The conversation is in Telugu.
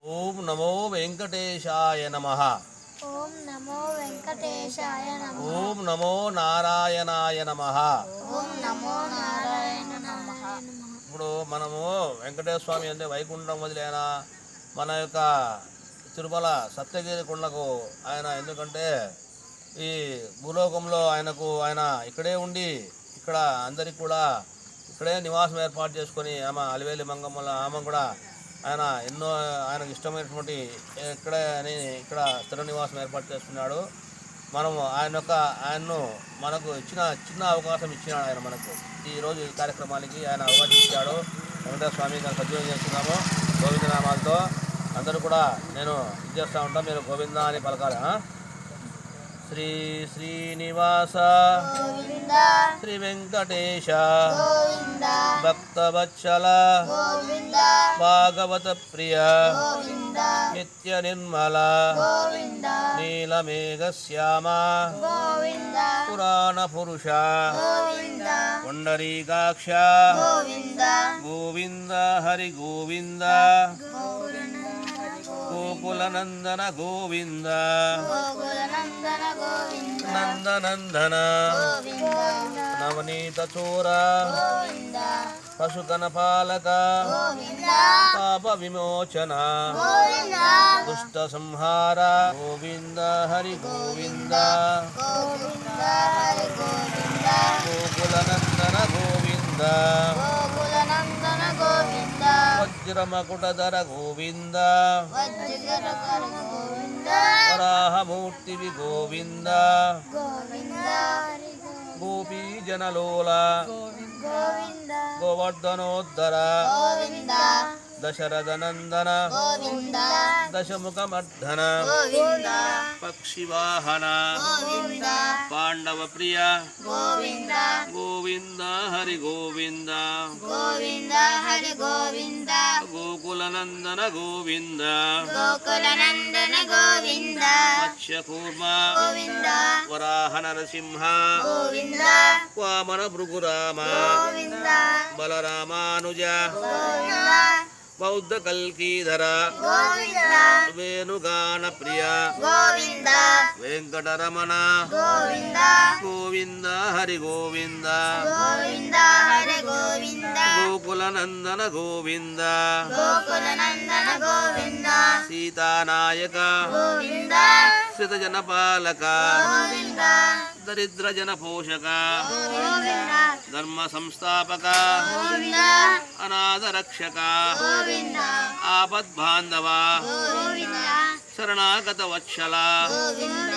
ఓం నమో వెంకటేశాయ నమః. ఓం నమో వెంకటేశాయ నమః. ఓం నమో నారాయణాయ నమః. ఓం నమో నారాయణ నమః. ఇప్పుడు మనము వెంకటేశ్వర స్వామి అంటే వైకుంఠం వదిలేన మన యొక్క తిరుమల సప్తగిరి కొండకు ఆయన, ఎందుకంటే ఈ భూలోకంలో ఆయన ఇక్కడే ఉండి ఇక్కడ అందరికి కూడా ఇక్కడే నివాసం ఏర్పాటు చేసుకొని ఆమె అలివేలి మంగమ్మల ఆమె కూడా ఆయన ఎన్నో ఆయనకు ఇష్టమైనటువంటి ఇక్కడ స్థిర నివాసం ఏర్పాటు చేసుకున్నాడు. మనము ఆయన్ను మనకు ఇచ్చిన చిన్న అవకాశం ఇచ్చినాడు ఆయన మనకు. ఈరోజు ఈ కార్యక్రమానికి ఆయన అవకాశం ఇచ్చాడు. వెంకటేశ్వర స్వామి దాన్ని సద్వినియోగం చేస్తున్నాము గోవిందనామాలతో. అందరూ కూడా నేను ఇది చేస్తూ ఉంటాను, మీరు గోవింద అని పలకాలి. శ్రీ శ్రీనివాస గోవింద శ్రీ వెంకటేశ గోవింద భక్తవత్సల గోవింద భాగవత ప్రియ గోవింద నిత్య నిర్మల గోవింద నీలమేఘ శ్యామ గోవింద పురాణ పురుష గోవింద పుండరీకాక్ష గోవింద గోవింద హరి గోవింద గోకులనందన గోవింద గోకులనందన గోవింద నందనందన గోవింద నవనీత చోర గోవింద పశుకన పాలక గోవింద పాప విమోచన గోవింద దుష్ట సంహార గోవింద హరి గోవింద గోవింద హరి గోవింద గోకులనందన గోవింద గోకులనందన గోవింద వజ్రమకుటధర గోవింద వజ్రకర గోవింద వరాహమూర్తివి గోవింద గోవింద హరి గోపీ జనలోల గోవింద గోవర్ధనోద్ధర గోవింద దశరథనందన గోవింద దశముఖమర్ధన గోవింద పక్షివాహన గోవింద పాండవ ప్రియ గోవింద గోవింద హరి గోవింద గోవింద హరి గోవింద గోకులనందన గోవింద గోకులనందన గోవింద మత్స్యకూర్మ గోవింద వరాహ నరసింహ గోవింద వామన భృగురామ గోవింద బలరామానుజ గోవింద బౌద్ధ కల్కీధర గోవింద వేణుగాన ప్రియ గోవింద వెంకటరమణ గోవింద గోవింద హరి గోవింద గోవింద హరి గోవింద గోకులనందన గోవింద గోకులనందన గోవింద సీతానాయక గోవింద శ్రితజన పాలక గోవింద దరిద్ర జన పోషక గోవింద ధర్మ సంస్థాపక గోవింద అనాథ రక్షక గోవింద ఆపద్బాంధవ గోవింద శరణాగత వత్సల గోవింద